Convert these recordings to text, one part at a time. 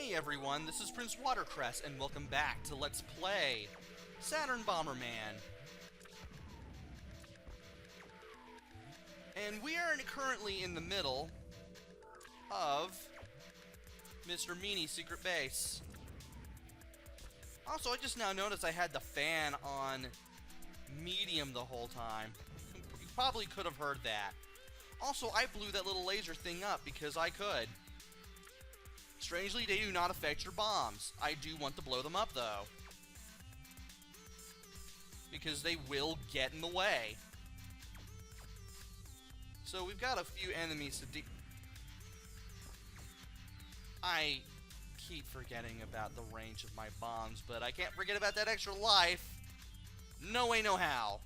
Hey everyone, this is PrinceWatercress, and welcome back to Let's Play Saturn Bomberman. And we are currently in the middle of Mr. Meanie's secret base. Also, I just now noticed I had the fan on medium the whole time. You probably could have heard that. Also, I blew that little laser thing up because I could. Strangely, they do not affect your bombs. I do want to blow them up, though. Because they will get in the way. So we've got a few enemies to I keep forgetting about the range of my bombs, but I can't forget about that extra life. No way, no how.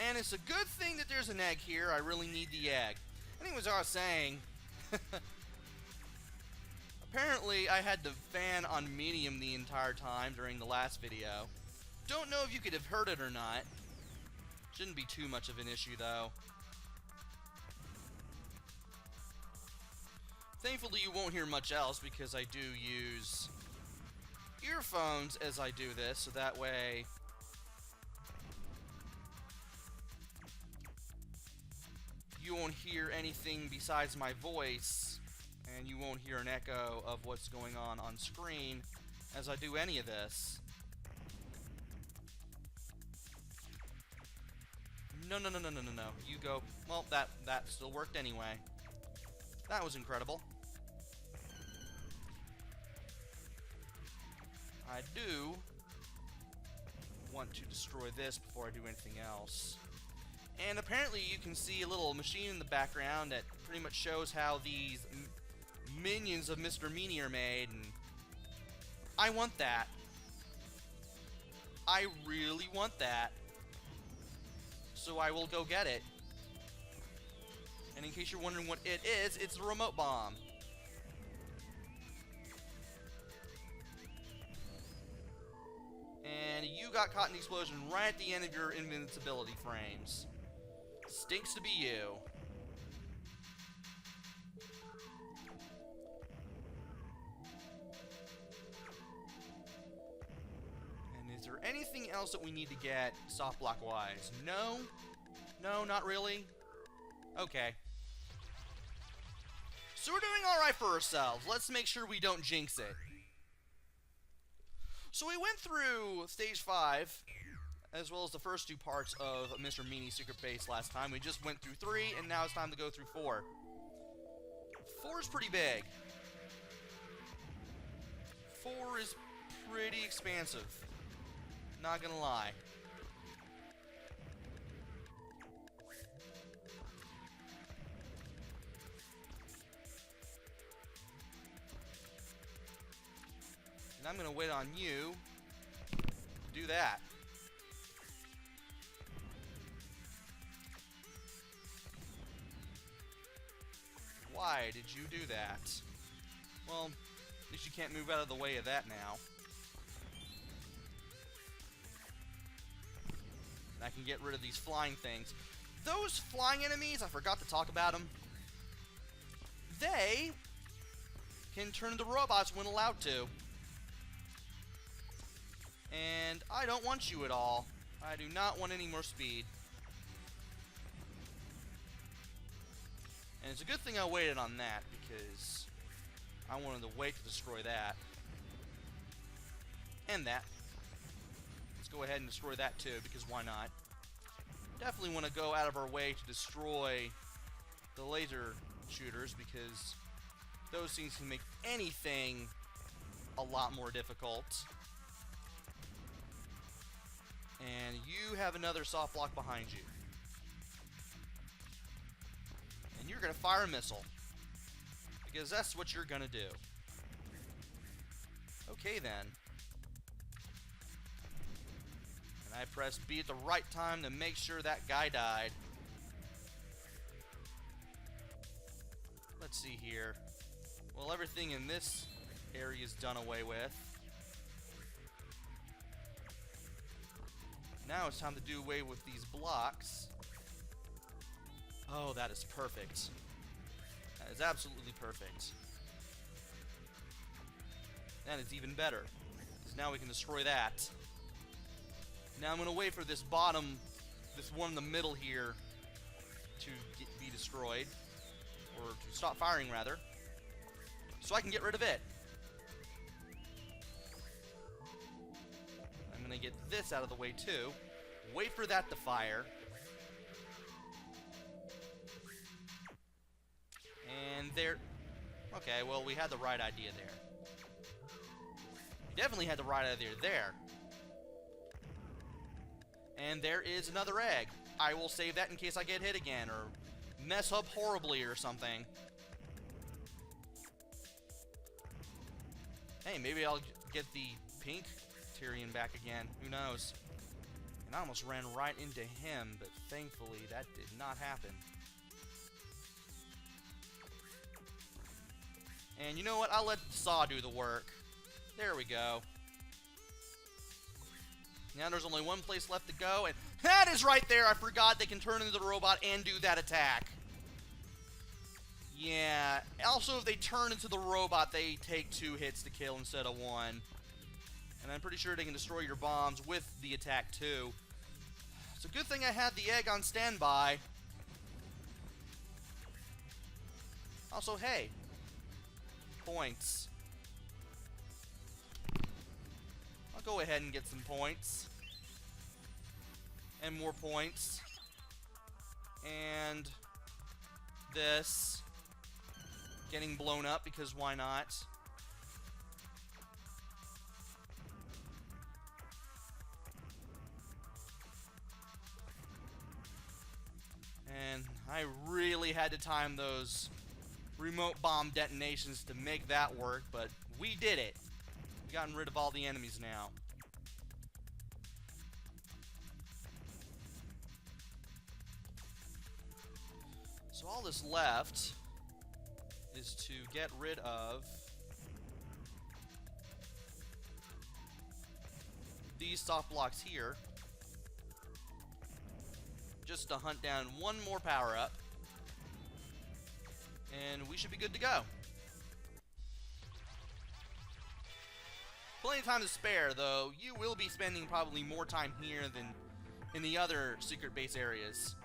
And it's a good thing that there's an egg here. I really need the egg. Anyways, I was saying... Apparently, I had the fan on medium the entire time during the last video. Don't know if you could have heard it or not. Shouldn't be too much of an issue, though. Thankfully, you won't hear much else because I do use earphones as I do this, so that way... you won't hear anything besides my voice, and you won't hear an echo of what's going on screen as I do any of this. No. You go. Well, that still worked anyway. That was incredible. I do want to destroy this before I do anything else. And apparently you can see a little machine in the background that pretty much shows how these minions of Mr. Meanie are made, and I want that. I really want that. So I will go get it. And in case you're wondering what it is, it's the remote bomb. And you got caught in the explosion right at the end of your invincibility frames. Stinks to be you. And is there anything else that we need to get soft block wise? No? No, not really? Okay. So we're doing alright for ourselves. Let's make sure we don't jinx it. So we went through stage 5, as well as the first two parts of Mr. Meanie's secret base last time. We just went through 3, and now it's time to go through 4. 4 is pretty big. 4 is pretty expansive. Not gonna lie. And I'm gonna wait on you to do that. Why did you do that? Well, at least you can't move out of the way of that now. And I can get rid of these flying things. Those flying enemies, I forgot to talk about them. They can turn into robots when allowed to. And I don't want you at all. I do not want any more speed. And it's a good thing I waited on that, because I wanted to wait to destroy that. And that. Let's go ahead and destroy that too, because why not? Definitely want to go out of our way to destroy the laser shooters, because those things can make anything a lot more difficult. And you have another soft block behind you. And you're going to fire a missile. Because that's what you're going to do. Okay then. And I pressed B at the right time to make sure that guy died. Let's see here. Well, everything in this area is done away with. Now it's time to do away with these blocks. Oh, that is perfect. That is absolutely perfect. That is even better, because now we can destroy that. Now I'm going to wait for this bottom, this one in the middle here, to be destroyed, or to stop firing rather, so I can get rid of it. I'm going to get this out of the way too, wait for that to fire, and there, okay, well we had the right idea there. Definitely had the right idea there. And there is another egg. I will save that in case I get hit again, or mess up horribly or something. Hey, maybe I'll get the pink Tyrion back again. Who knows? And I almost ran right into him, but thankfully that did not happen. And you know what? I'll let the saw do the work. There we go. Now there's only one place left to go, and that is right there! I forgot they can turn into the robot and do that attack. Yeah, also if they turn into the robot, they take 2 hits to kill instead of 1. And I'm pretty sure they can destroy your bombs with the attack too. It's a good thing I had the egg on standby. Also, hey, points. I'll go ahead and get some points. And more points. And this getting blown up, because why not? And I really had to time those remote bomb detonations to make that work, but we did it. We've gotten rid of all the enemies now. So all that's left is to get rid of these soft blocks here, just to hunt down one more power-up, and we should be good to go. Plenty of time to spare, though. You will be spending probably more time here than in the other secret base areas.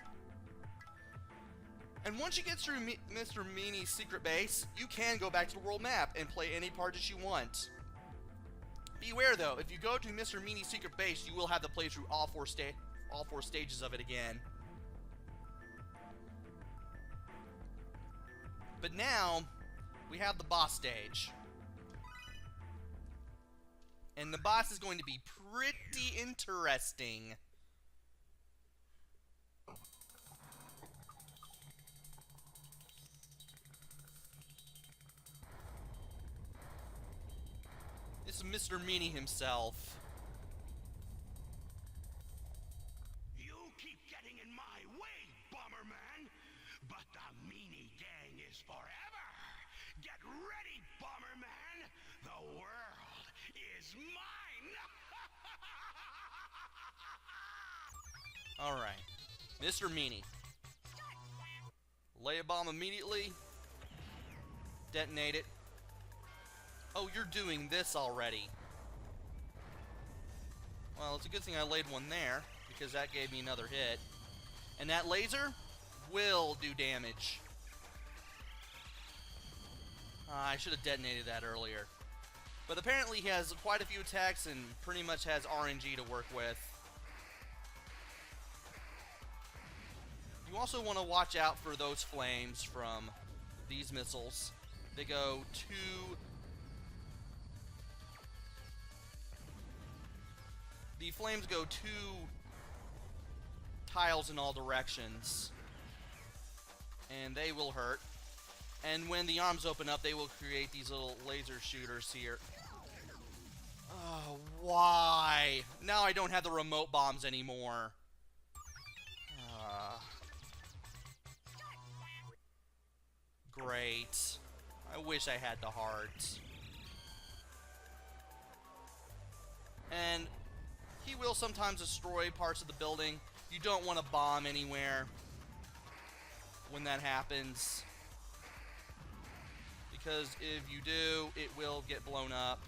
And once you get through Mr. Meanie's secret base, you can go back to the world map and play any part that you want. Beware, though, if you go to Mr. Meanie's secret base, you will have to play through all four stages of it again. But now, we have the boss stage. And the boss is going to be pretty interesting. This is Mr. Meanie himself. You keep getting in my way, Bomberman, but the Meanie gang is forever. Get ready, Bomberman. The world is mine. Alright. Mr. Meanie. Lay a bomb immediately. Detonate it. Oh, you're doing this already. Well, it's a good thing I laid one there, because that gave me another hit. And that laser will do damage. I should have detonated that earlier. But apparently he has quite a few attacks and pretty much has RNG to work with. You also want to watch out for those flames from these missiles. They go the flames go 2 tiles in all directions, and they will hurt. And when the arms open up, they will create these little laser shooters here. Oh, why? Now I don't have the remote bombs anymore. Great. I wish I had the heart. And he will sometimes destroy parts of the building. You don't want to bomb anywhere when that happens. because if you do, it will get blown up.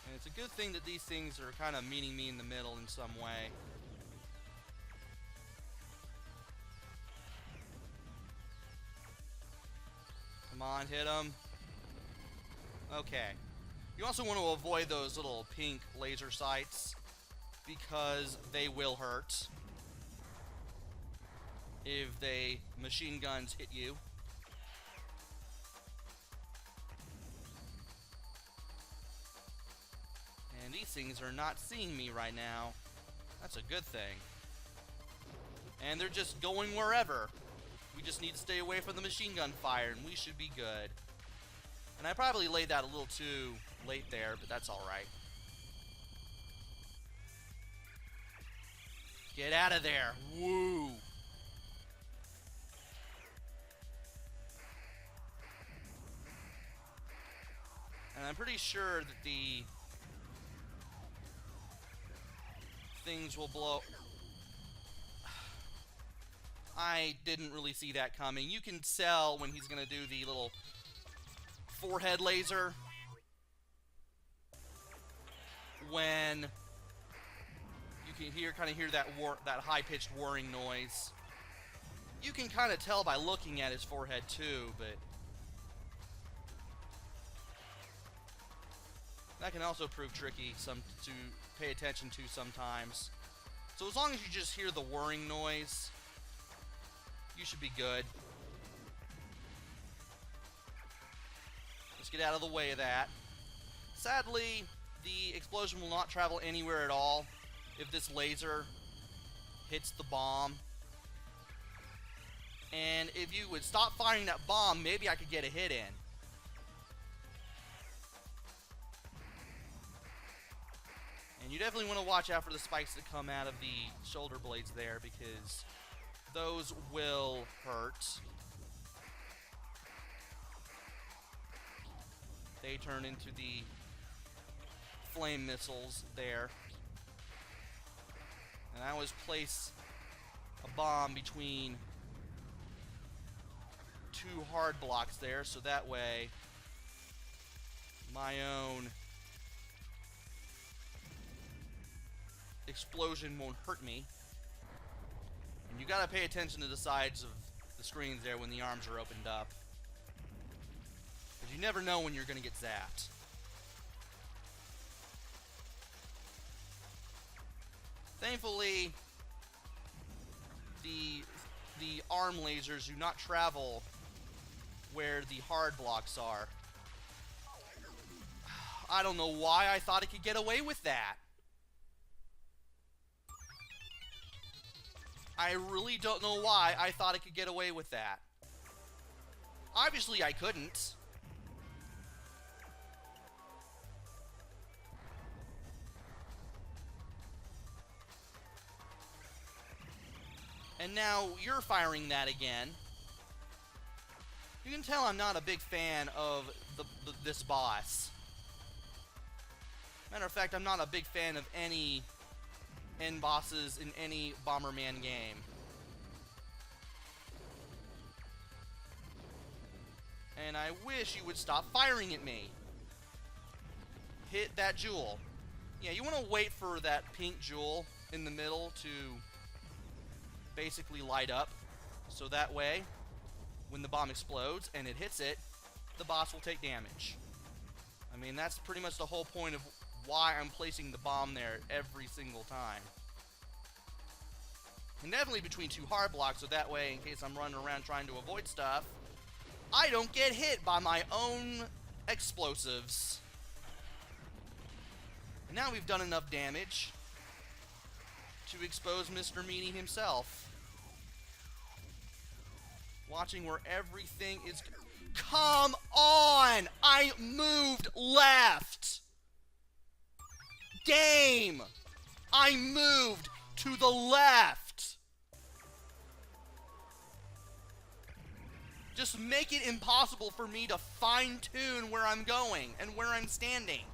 And it's a good thing that these things are kind of meeting me in the middle in some way. Come on, hit them. Okay. You also want to avoid those little pink laser sights because they will hurt if they machine guns hit you. And these things are not seeing me right now. That's a good thing. And they're just going wherever. We just need to stay away from the machine gun fire and we should be good. And I probably laid that a little too late there, but that's alright. Get out of there. Woo! And I'm pretty sure that the things will blow. I didn't really see that coming. You can tell when he's gonna do the little forehead laser when you can kind of hear that high-pitched whirring noise. You can kind of tell by looking at his forehead too, but that can also prove tricky to pay attention to sometimes. So as long as you just hear the whirring noise, you should be good. Let's get out of the way of that. Sadly, the explosion will not travel anywhere at all if this laser hits the bomb. And if you would stop firing that bomb, maybe I could get a hit in. And you definitely want to watch out for the spikes that come out of the shoulder blades there, because those will hurt. They turn into the flame missiles there. And I always place a bomb between two hard blocks there, so that way my own explosion won't hurt me. And you gotta pay attention to the sides of the screens there when the arms are opened up, because you never know when you're gonna get zapped. Thankfully, the arm lasers do not travel where the hard blocks are. I don't know why I thought it could get away with that. I really don't know why I thought it could get away with that. Obviously I couldn't. And now you're firing that again. You can tell I'm not a big fan of this boss. Matter of fact, I'm not a big fan of any end bosses in any Bomberman game. And I wish you would stop firing at me. Hit that jewel. Yeah, you want to wait for that pink jewel in the middle to basically light up, so that way when the bomb explodes and it hits it, the boss will take damage. I mean, that's pretty much the whole point of why I'm placing the bomb there every single time. And definitely between two hard blocks, so that way, in case I'm running around trying to avoid stuff, I don't get hit by my own explosives. And now we've done enough damage to expose Mr. Meanie himself. Watching where everything is... Come on! I moved left! Game! I moved to the left! Just make it impossible for me to fine-tune where I'm going and where I'm standing.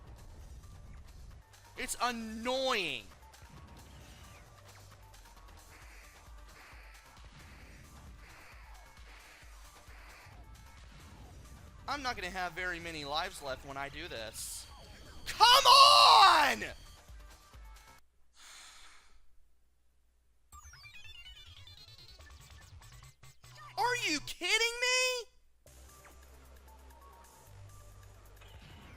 It's annoying. I'm not going to have very many lives left when I do this. Come on! Are you kidding me?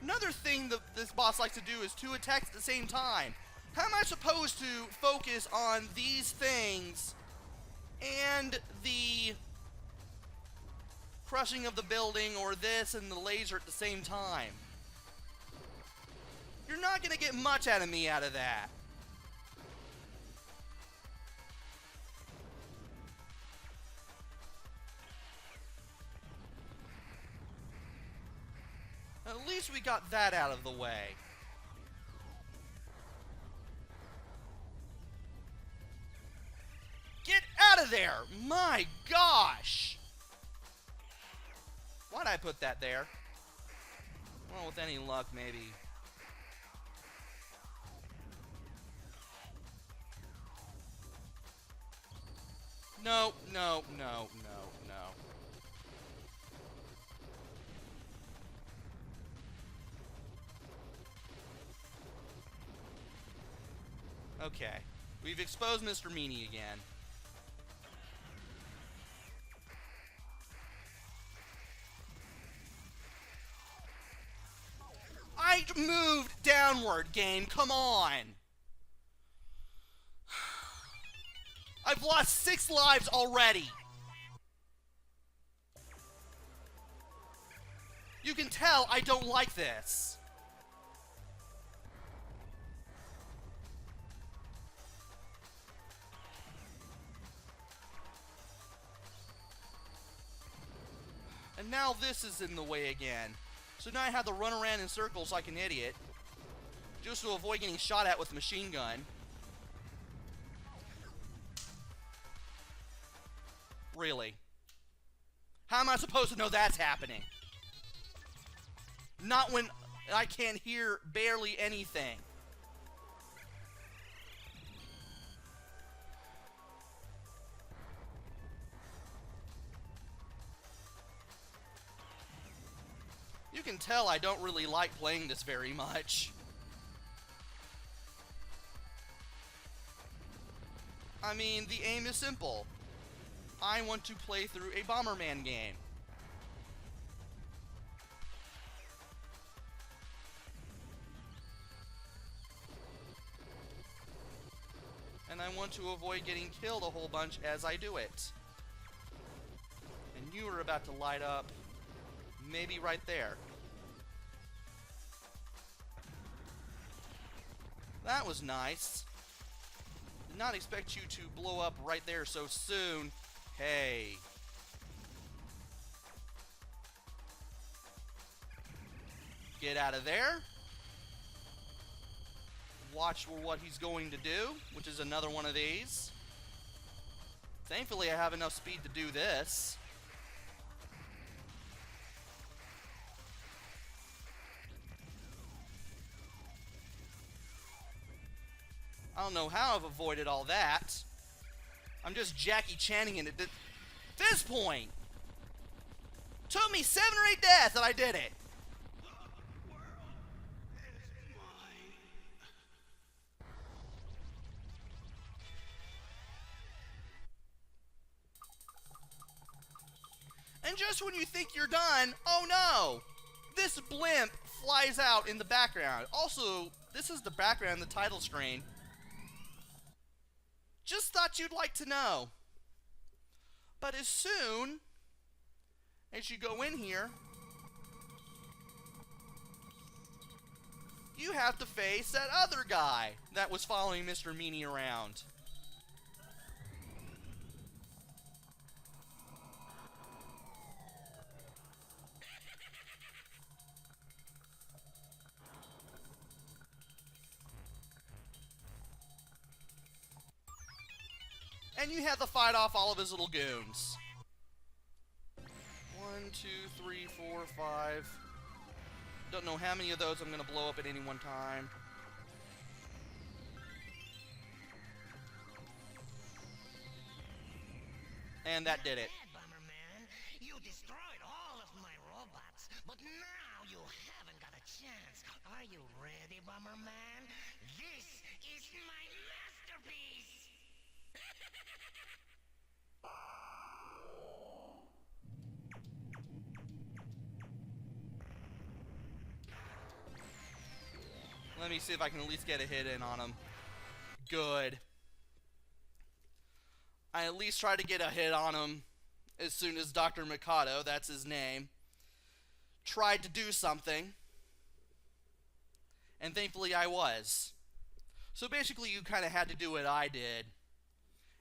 Another thing that this boss likes to do is 2 attacks at the same time. How am I supposed to focus on these things and the crushing of the building or this and the laser at the same time? You're not going to get much out of me out of that. At least we got that out of the way. Get out of there! My gosh! Why'd I put that there? Well, with any luck, maybe. No, no, no, no, no. Okay. We've exposed Mr. Meanie again. I moved downward, game. Come on. I've lost 6 lives already. You can tell I don't like this. And now this is in the way again. So now I have to run around in circles like an idiot, just to avoid getting shot at with a machine gun. Really? How am I supposed to know that's happening? Not when I can't hear barely anything. You can tell I don't really like playing this very much. I mean, the aim is simple. I want to play through a Bomberman game. And I want to avoid getting killed a whole bunch as I do it. And you are about to light up, maybe right there. That was nice. Did not expect you to blow up right there so soon. Hey. Get out of there. Watch for what he's going to do, which is another one of these. Thankfully, I have enough speed to do this. I don't know how I've avoided all that. I'm just Jackie Channing it at this point. Took me 7 or 8 deaths and I did it. The world is mine. And just when you think you're done, oh no! This blimp flies out in the background. Also, this is the background, the title screen. Just thought you'd like to know. But as soon as you go in here, you have to face that other guy that was following Mr. Meanie around. And you have to fight off all of his little goons. 1, 2, 3, 4, 5. Don't know how many of those I'm going to blow up at any one time. And that did it. Bomberman, you destroyed all of my robots, chance. Are you ready, Bomberman? This is my masterpiece! Let me see if I can at least get a hit in on him. Good. I at least tried to get a hit on him as soon as Dr. Mercado, that's his name, tried to do something. And thankfully I was. So basically you kind of had to do what I did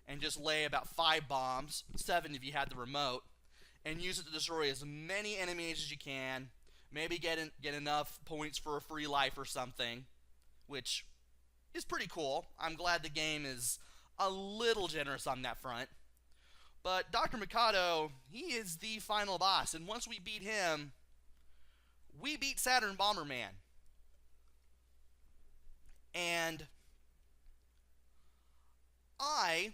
and just lay about 5 bombs, 7 if you had the remote, and use it to destroy as many enemies as you can. Maybe get enough points for a free life or something, which is pretty cool. I'm glad the game is a little generous on that front. But Dr. Mercado, he is the final boss, and once we beat him, we beat Saturn Bomberman. And I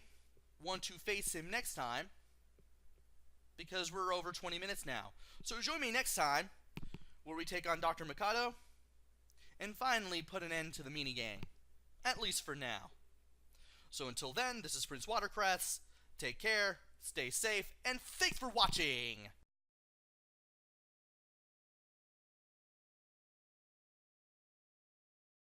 want to face him next time, because we're over 20 minutes now. So join me next time, where we take on Dr. Mercado, and finally put an end to the Meanie gang. At least for now. So until then, this is PrinceWatercress. Take care, stay safe, and thanks for watching!